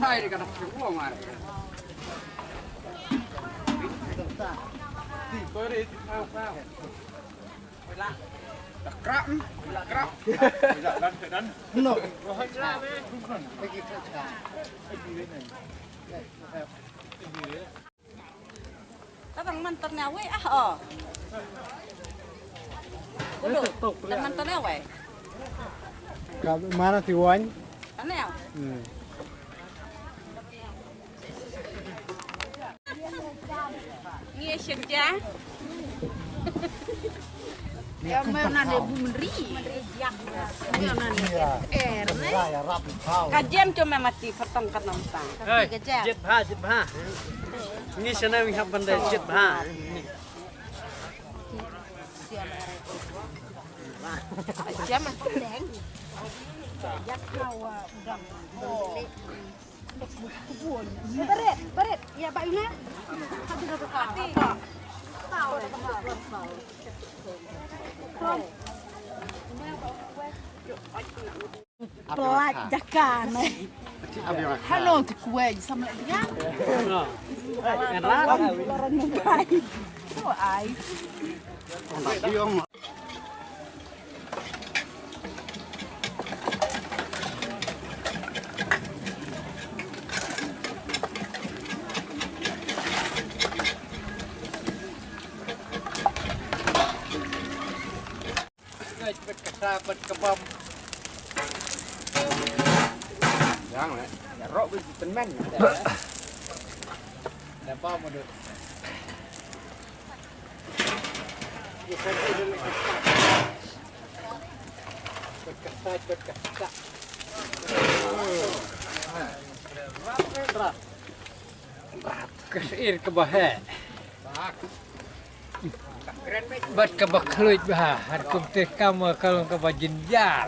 Sai di kanak semua mar. Di kore kau. Wala. Takrak. Dan. No. Pergi kerja. Tatang mantan nawe oh. Kudu. Mantan nawe. Kau mana tiwan? Anel. Nghe xem cha. Em mau nade Bu Menteri. Mau nade nih. Kajian cuma mati potong kat nonton. Kajian. 75. Ini sana yang bandai 75. Siapa deng? Yak kau udang. Baret, ya Pak Ina. Satu dua kali. Tahu. Pelajakan. Halo tu kue sama dia. Enak. Orang yang baik. So ai. Dapat kebab. Jangan lah. Ya rok besi teman. Dapat model. Berkesat. Kesir ke bawah. Bat ke bakluit bah, harkum teh kamu kalau ke bajinjar.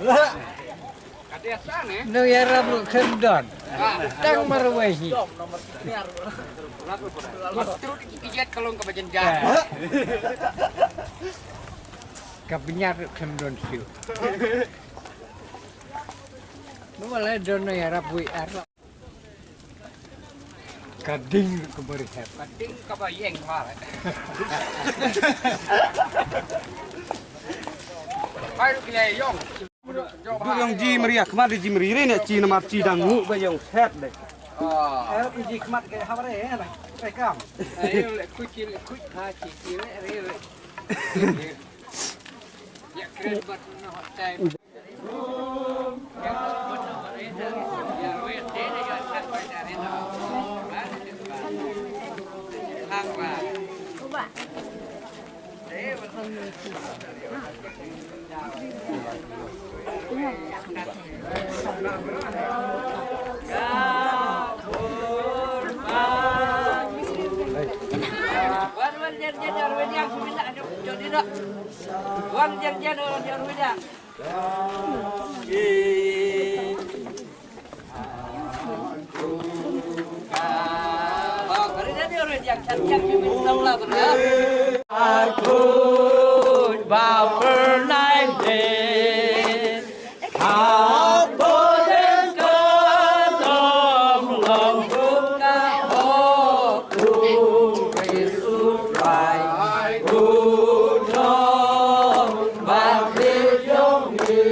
Kadesan eh? No ya rabu kendon. Tang marwahi. Terus ijat kalau ke bajinjar. Kabinyar kendon siu. No malah dono ya rabu arlo. Kading keberhep. Kading kebayeng malah. Baru dia yong. Yang ji meriah kemar ji meriah ni ci nomor ci dangu bayang set deh. Ji kemar ke haware ya lah. Rekam. Ayo kucil ha cicil re. Ya keren banget no time. Aku baper deh, aku dengan tolong buka aku risukai gunung bagi jongi.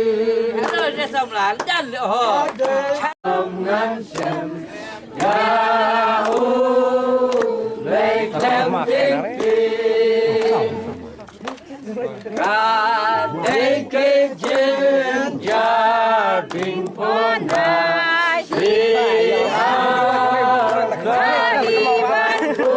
Ada dia samlan dan oh, dengan sem jauh baik Kadang kejen jardin ponai lihat kalimantu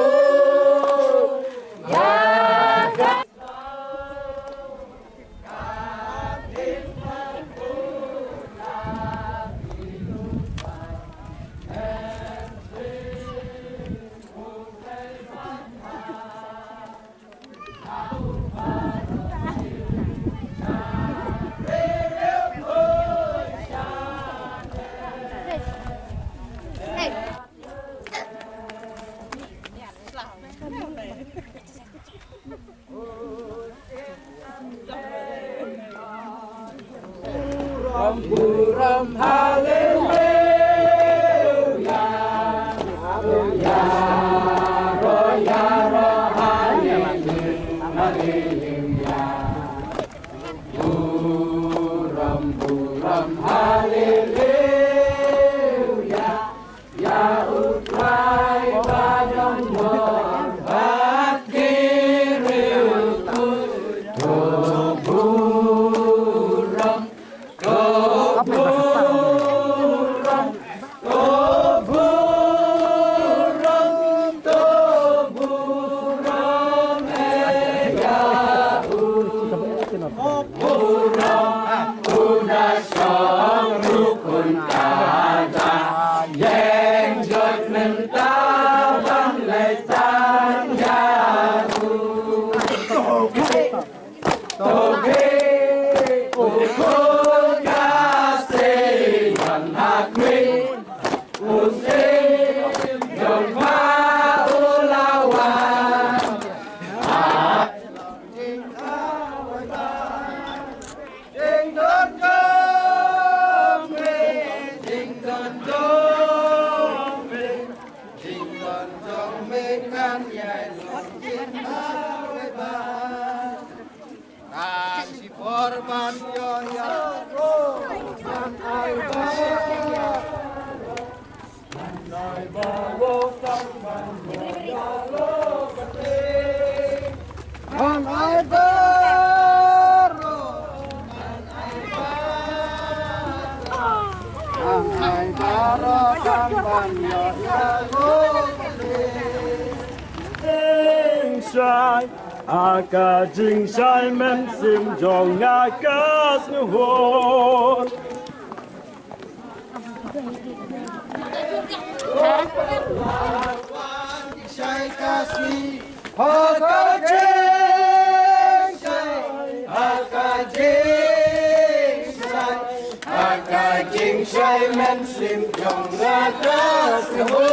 Aka jing sai men sim jong akas nu ho. Sai kasih aka jing sai men sim jong akas nu ho.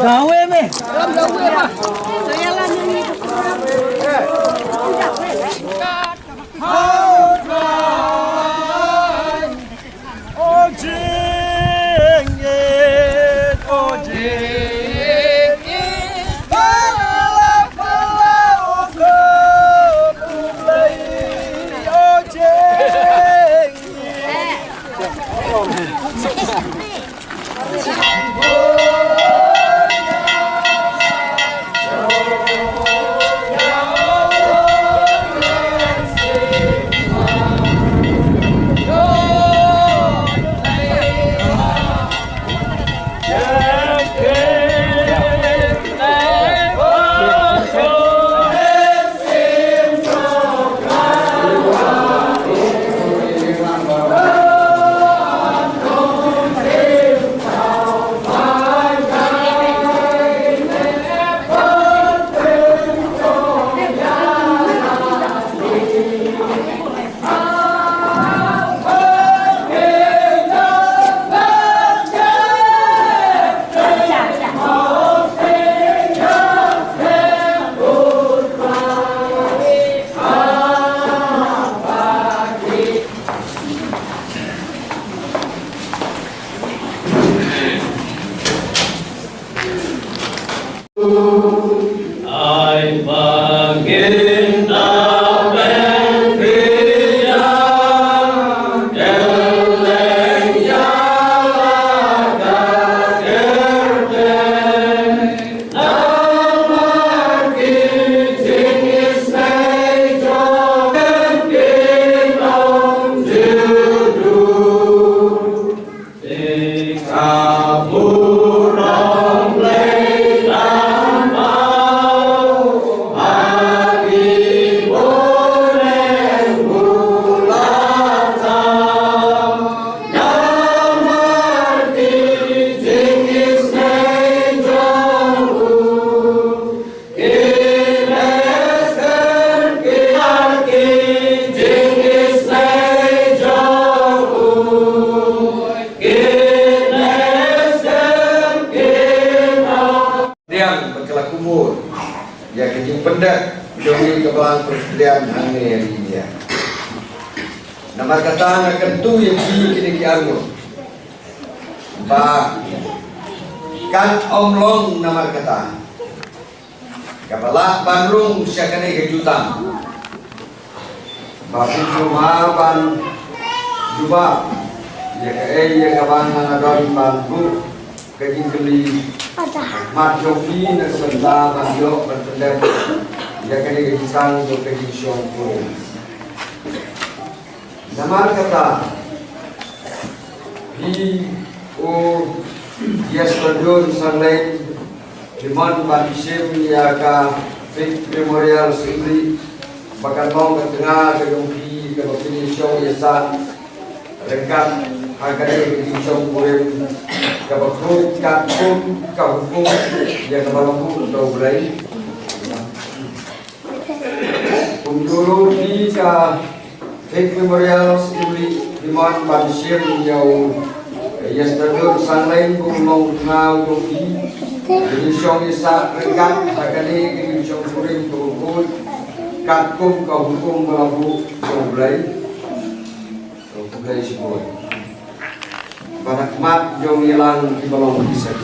Gawe me. Saya lah nyanyi. Oh Ya kejing pendak jogi kebalang persediaan angin dia. Nama kata akan tu yang kini kiamu. Ba kan omlong nama kata. Kapala Bandung syakane kejutan. Bapu cuma ban juba. Ya ya kabang ngadon bantu kejing keli. Mat jogi na sebentar banjo berpendek ya kini kejisan untuk kejisong pun. Nama kata hi o yes berdun sanglai diman banisim ya ka Fik Memorial Assembly bakal mau ke tengah ke dongki ke kejisong yasan rekat agar kejisong pun kabakut kakum kahukum yang kabakut atau berai dulu di ka Fik Memorial Assembly Diman Bansim yang yesterday sanlain bumong ngau doki jadi syong isa rekat agani kini syong kuring kabakut kakum kahukum kabakut atau berai semua Barakmat jong ilang di balong kisah.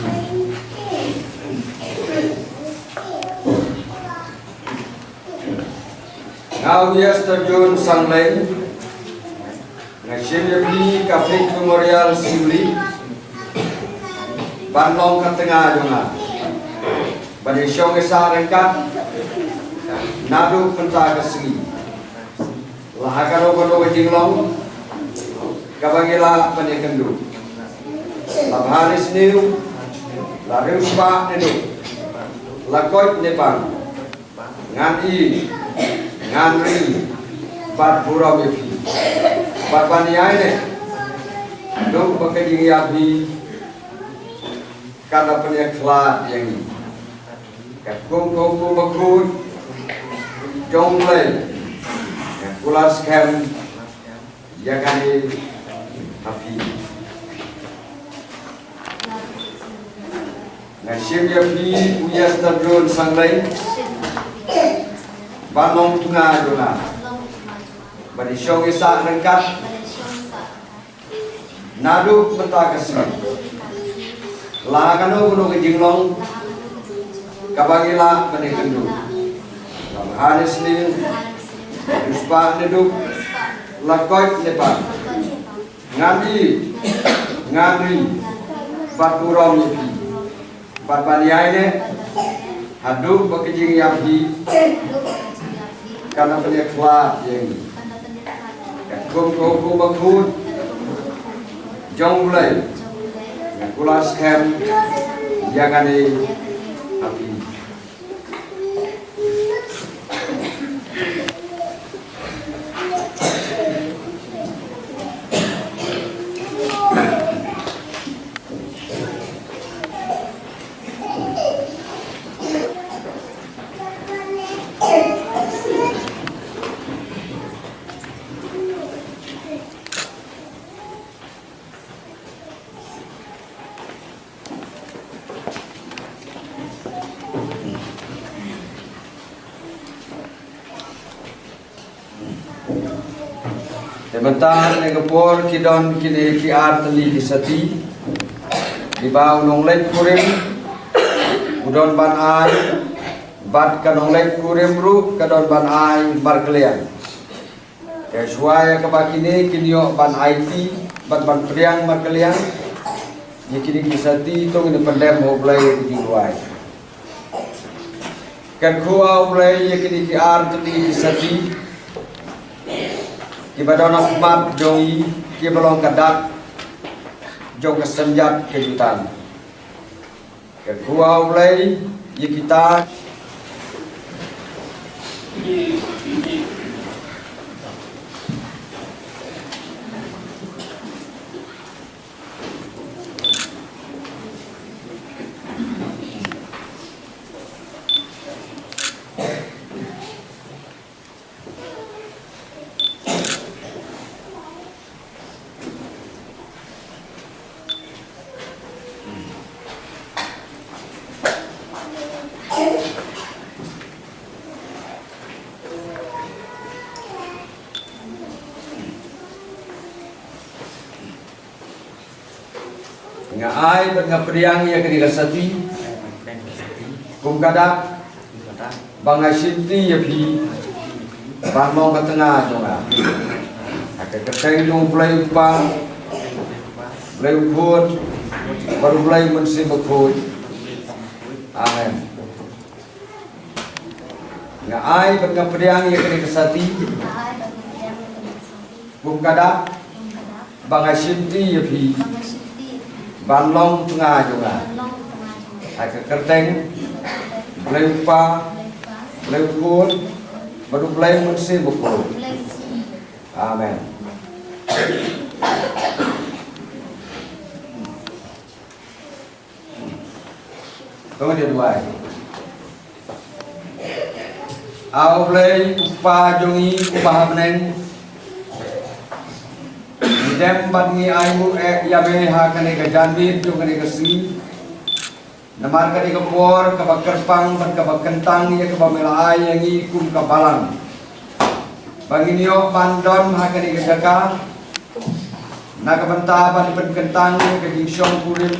Ngau yes terjun sanglai ngasim yabli ka Fik Memorial Assembly Bandung ke tengah jongan bani syong esa rengkat nadu penta kesegi lahakaro kono jinglong kabangila panekendu Labhanis niu, larius pak niu, lakot nepang, ngani, ngandri, bat pura bepi, bat paniai ne, dong pakai diri api, kata penyeklat yang ini, kakum bakut, jonglai, kulas kem, jangan api. Nasim yapi uyas terjun sanglai Banong tengah jona bani syong isa rengkat nadu peta kesini lahakano kuno kejinglong kabagila bani kendu hanis ni uspa neduk lakot nepal ngandi baturong yapi Bapaniai ne haduk bekejing yapi karena penyeklat yang ini. Kum bakut jong mulai kulas kem jangan api. Sebentar negapor kidon kini kiar teli disati di bawah nonglek kuring udon ban ai bat kanong lek kurim ru kadon ban ai markelian ke suaya ke bakini kinio ban IT bat ban priang markelian yakini kisati tong ni pendem ho blai di luai kan kuau blai yakini ki ar tadi kisati ki badona mat joi ki belong kadak jong kesenjat kejutan kan kuau blai kita ai berngaperiang ya kini rasati kum kadak bangai sinti ya pi bangmong ke tengah jonga akan keteng jong play upang play upun baru play mensi bekut amen ai berngaperiang ya kini rasati kum kadak bangai sinti ya pi ban long tengah juga, agak kerteng, lepa, lepun, baru play mesti buku. Amen. Tunggu dia dua. Au play upa jongi upa meneng. Dem bangi aimu yabe ha kane ka janbir jo kane ka si namar kane ka por ka bakerpang ban ka bakentang ya ka bamela ai yangi kum ka balang bangi nio pandon ha kane ka jaka na ka banta ban kentang ya ka jingsyong kurin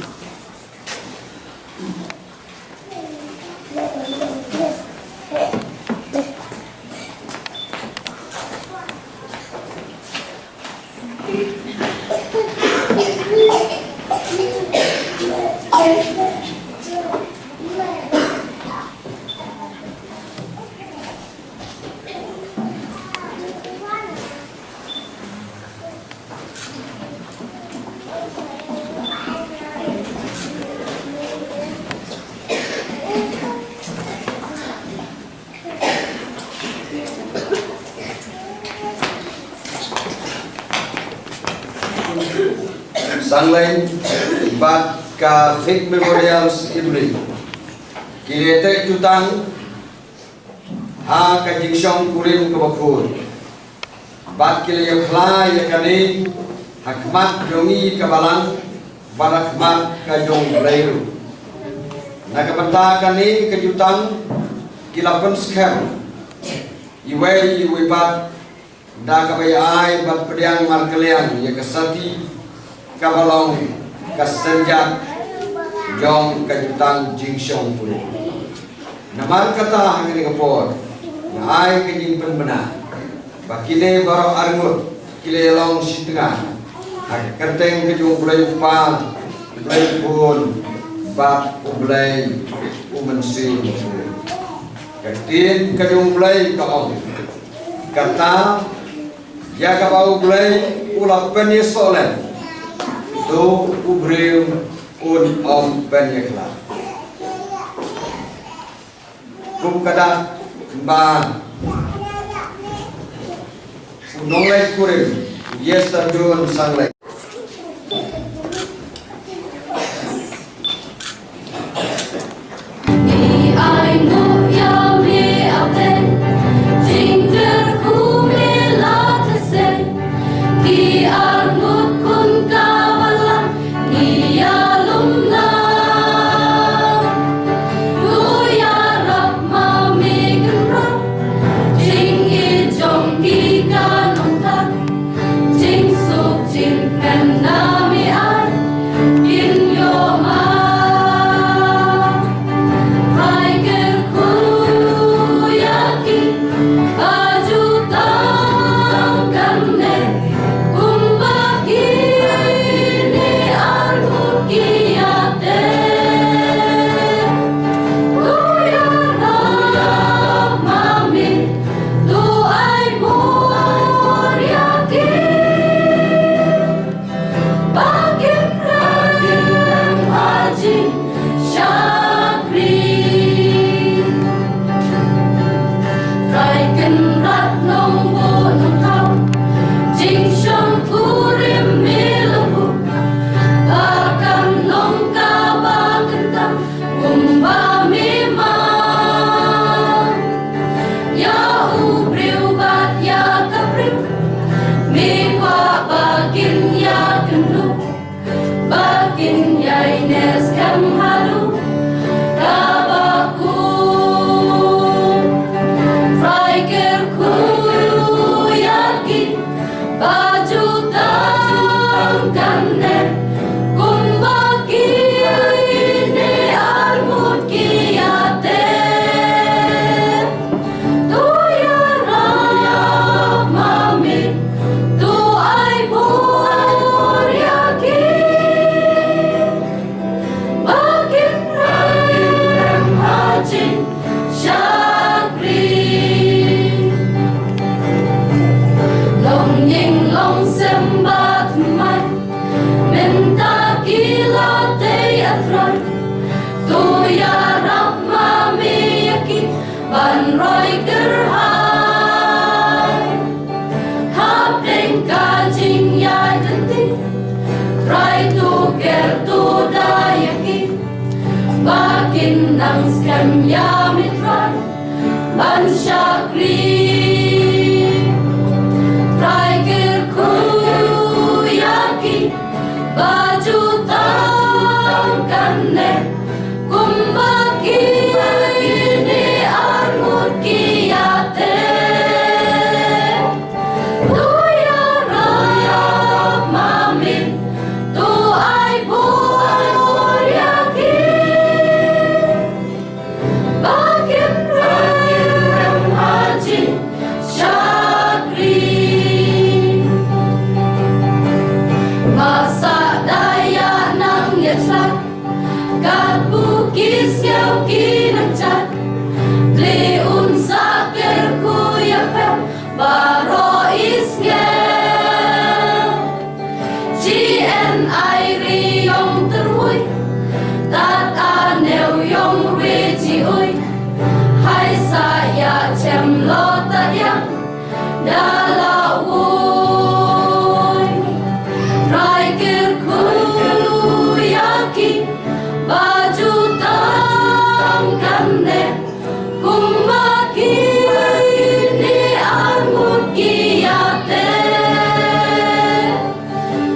Sangleng bat ka Fig Memorial Ibri kirete jutang ha ka jingsyong kurim ke bakul bat kile ya khla ya kani hakmat jongi ka balang barakmat ka jong leiru na ka banta kani ka jutang kilapan skam iwei bat da ka bay ai bat pediang markelian ya kasati kabalong kasenjat jong kajutang jingsyong puli namar kata hangini kapor na ay kajing penbena bakile baro arngut kile long sitengah kerteng kajung bulay upa bulay pun bat bulay umensi kertin kajung bulay kaong kata ya kabau bulay ulap penyesolen do ubrim un om penyekla kum kada ban unolek kurim yes tarjun sanglek Jing briu bat ya kabriu mi kwa bakin ya kendu bakin ya ines kam halu kabaku Traiker ku yakin baju tangkane kumbaki ne armut kiyate tu ya rap mami tu ai bor yakin bakin rakin hajin shakri long ning long sembat mai menta gila te atrai tu ya rap mami yakin ban roi gerhai hap deng kajing ya denti try to get to da yakin bakin nang scam ya mitrai ban shakri Traiker ku yakin baju tangkane kumbaki ini armut kiyate tu ya raya mami tu ai bor yakin bakin rakyat haji syakri masa daya nang yesat kat bukis yau kinang cat li unsa kerku yapel baro isngel GNI riyong terwui tat aneu yong reji ui hai saya cem lo tayang dalawui Traiker ku yakin baju tangkane kumbaki ini armut kiyate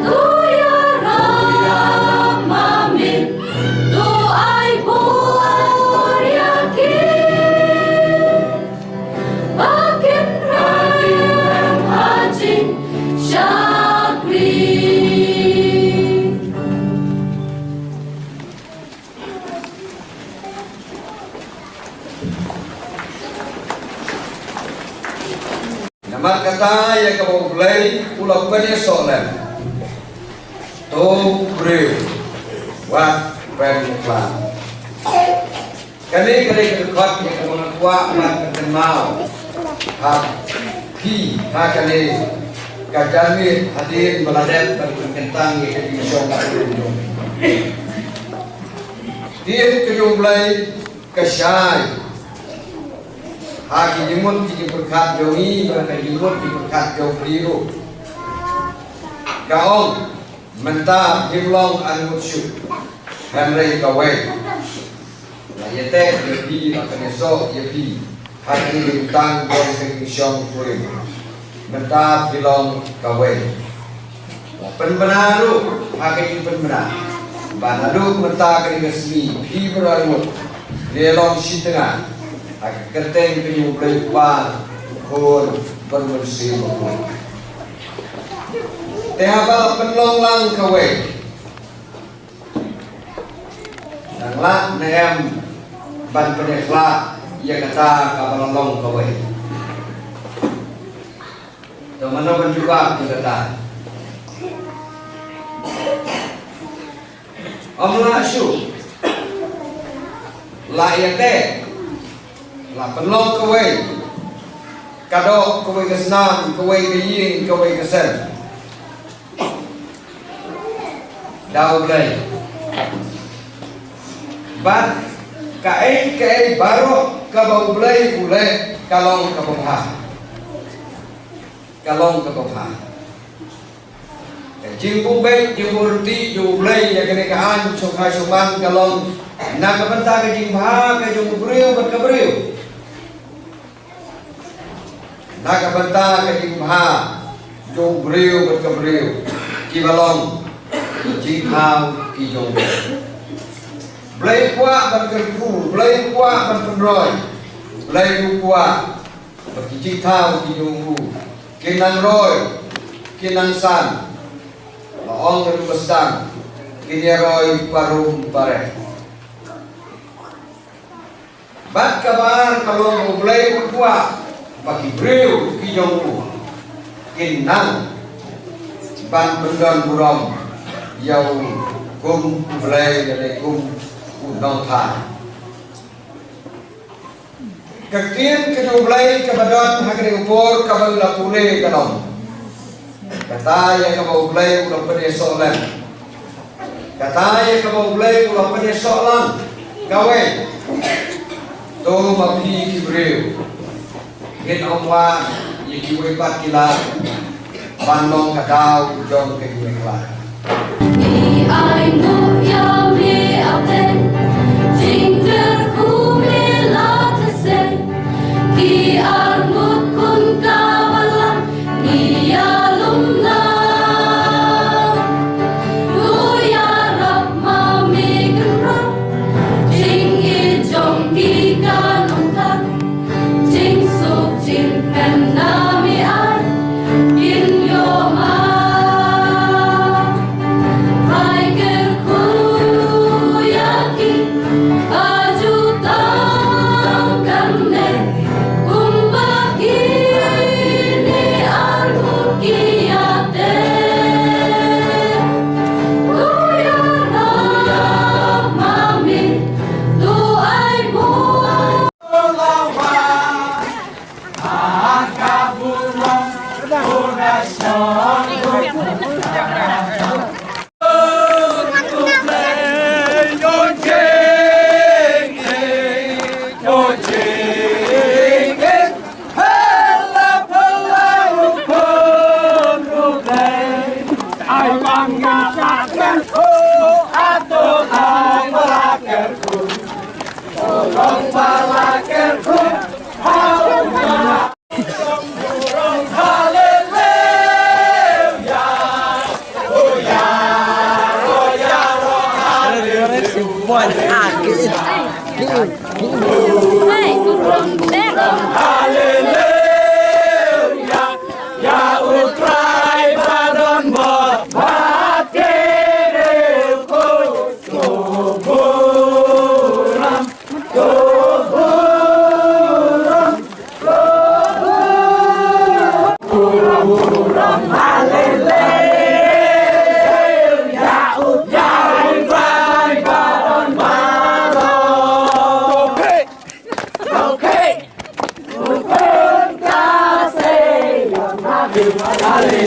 tu ya rap mami tu ai bor yakin bakin rakyat haji syakri Nama kata yang kamu mulai pulau penyesolan tu breu wat peniklan kali kedekut yang kamu kuat mat kenal hak ki kali kajami hadir meladat berkentang yang disyokar dia kejumlai kesyai haki jimut jiki berkat jongi berkat jimut jiki berkat jong keliru kaong mentah himlong anut syuk hamrei kawai la yete yepi akan esok yepi haki bintang jong kenyong kurim mentah hilong kawai penbenaru haki penbenar banaru mentah kenyesmi hi beranut lelong si tengah Keteng penyu berlipat Kur berbersih Tehaba penlong lang kawai Nang lak neem Ban penyeklak Ia kata kabalong kawai Teman teman juga ia kata Omlah syuk La ia teh La penlong kawai Kadok kawai kesenam Kawai keyin Kawai kesen Daw blay Bat Kae baru Kabau blay Bulay Kalong kabongha Kalong kabongha Jimbu baik Jimbu reti Jimbu blay Ya kene kaan Sukha syuman Kalong Nak kebentar ke jimha Ke jimbu beriu Berkeberiu nakabanta kadimha jong breu berkebreu kibalong jingkau kijong blai kuat berkerku blai kuat berpenroy blai kuat berkicitau kijongku kinang roy kinang san laong dan bestang kini roy parum pare bat kabar kalau blai kuat bagi breu kijongku kinang ban pendon burom yau kum blai dan kum unong tha Kakien kejublai kabadon hakri upor kabal lapule kalom. Kata ya kabublai ulah pada soalan. Kata ya kabublai ulah pada soalan. Gawe. To mapi kibreu. Gen omwa yikiwe pat kila. Bandong kadau ujong kejuwe kila. Ni ai nu ya me ape. Jingder ku me la tse. Ki armut kun kawalan ni alumna nu ya rap ma me kra jing i jong ki kanong ta jing so jing pen na mi ai in yo ma pai ker ku ya ki aju tang kan ne Hãy subscribe cho kênh Ghiền Mì Gõ để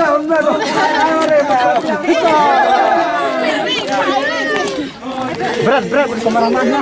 không bỏ lỡ Berat kemana-mana.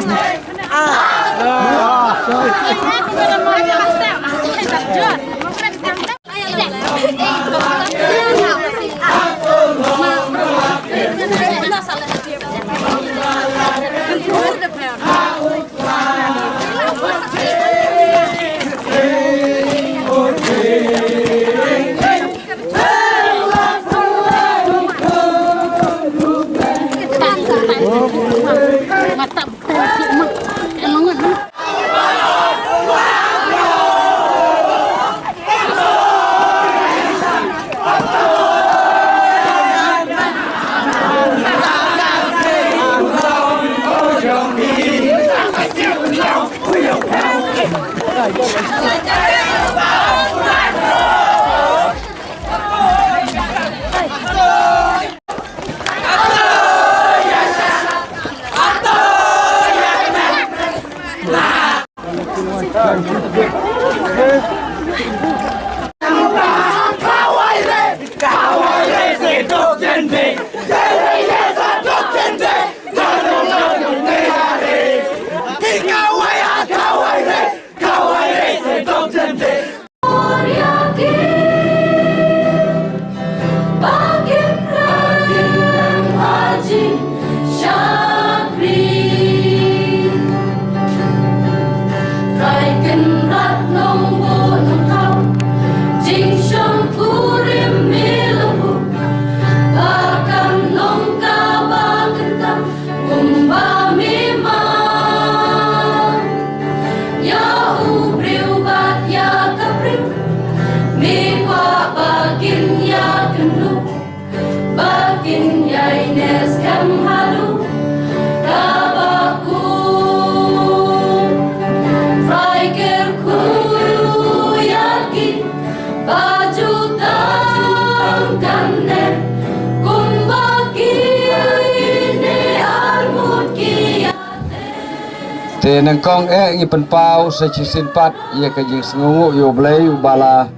Nang kong i penpau sejisin pat ia kajing sengungu yo blai ubala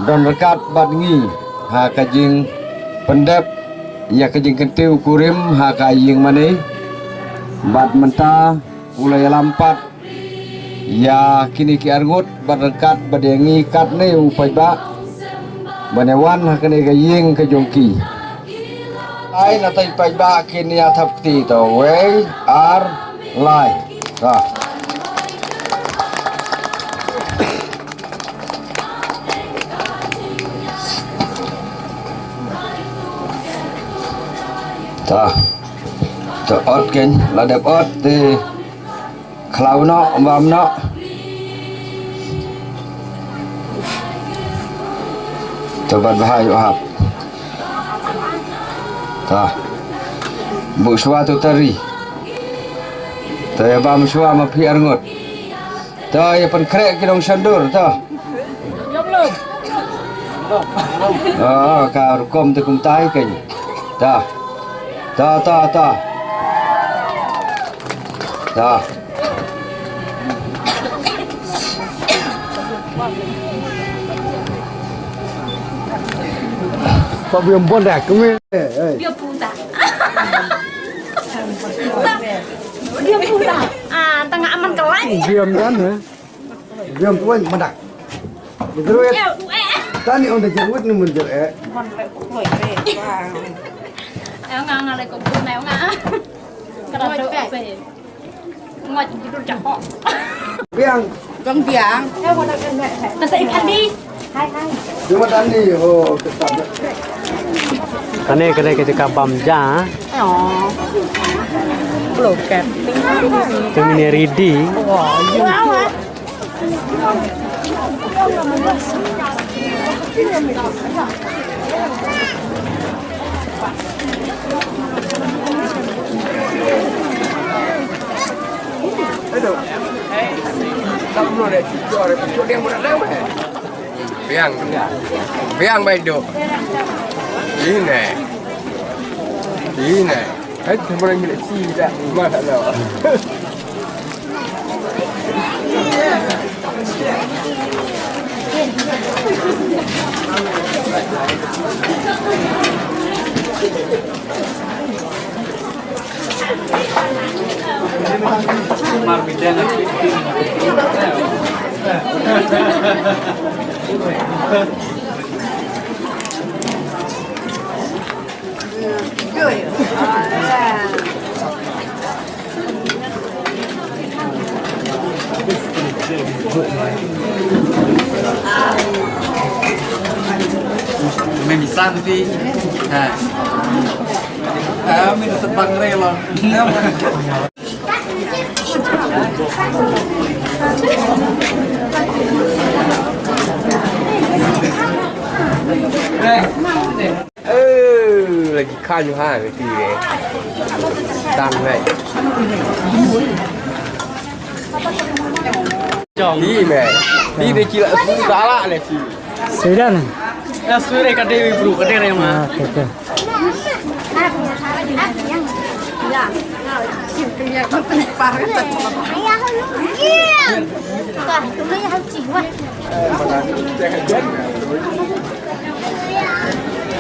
don rekat bat ngi ha kajing pendep ia kajing kentiu kurim ha kajing mani bat menta ulai lampat ya kini ki arngut bat rekat badengi kat ne upai ba banewan ha kene kajing kajongki ai na tai pai ba kini athap ti to we ar lai ta ớt kinh là đẹp ớt thì khâu nó băm nó cho bạn hai chỗ hạt ta bu suwa tu teri ta bam suwa ma phi arngot ta ya pen krek ki dong sandur ta ka rukom te kum tai keng ta Pak biam bondak kami. Biam puta. Biam puta. Tengah aman kelai. Biam kan ya. Biam tuan bondak. Terus. Tani on the jerut ni mundur Mon le koi pe. Ngang le kong pun neo nga. Kada pe. Ngot jidu cakok. Biang. Bang biang. Ta sai khandi. Hai. Cuma tani oh tetap. Kane kita bamja. Oh. Bloket. Teng ini ready. Wow. Aduh. Tak perlu deh, cuci dia mudah lewat. Biang baik do. Ini. Cuma yang milik cida, mana lo? Mình sang thì mình thật bằng đây là lagi kayu ha berarti deh. Tang này. Đi mẹ. Đi để chị lại xuống giá lại này chị. Sudah nih. Ya sudah kade bro kade re mah. Oke.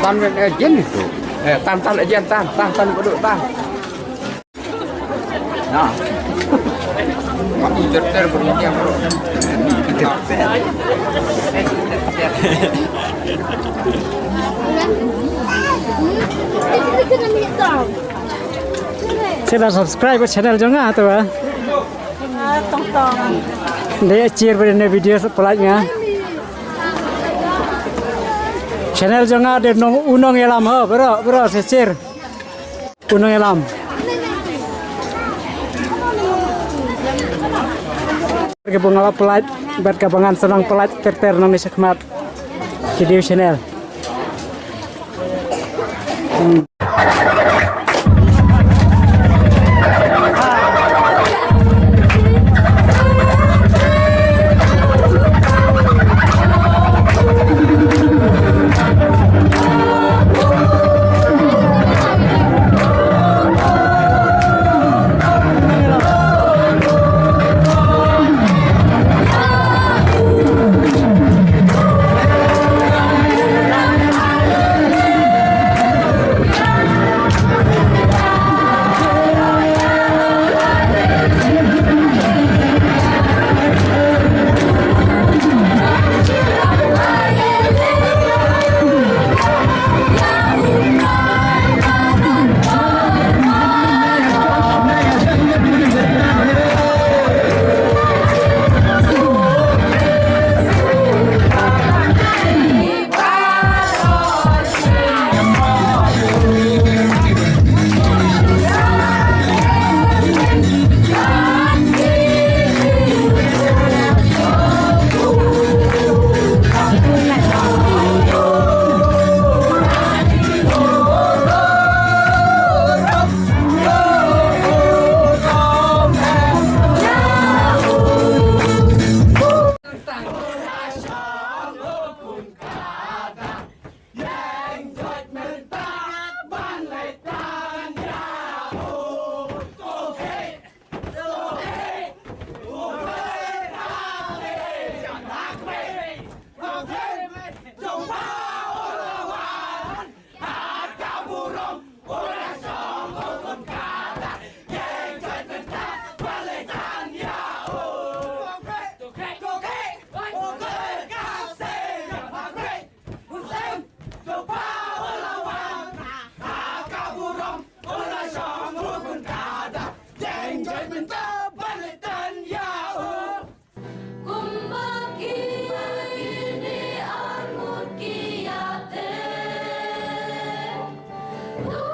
Tan với agen itu. Tan agen tan có độ tan. Nah. Mak dokter begini bro. Saya subscribe channel jangan atau apa? Tong-tong. Dia share pada video sepelatnya. Channel jangan ada unong elam ha, bro, saya share. Unong elam. Bergabung pelat, bergabungan senang pelat terter Indonesia Khmer video channel. Oh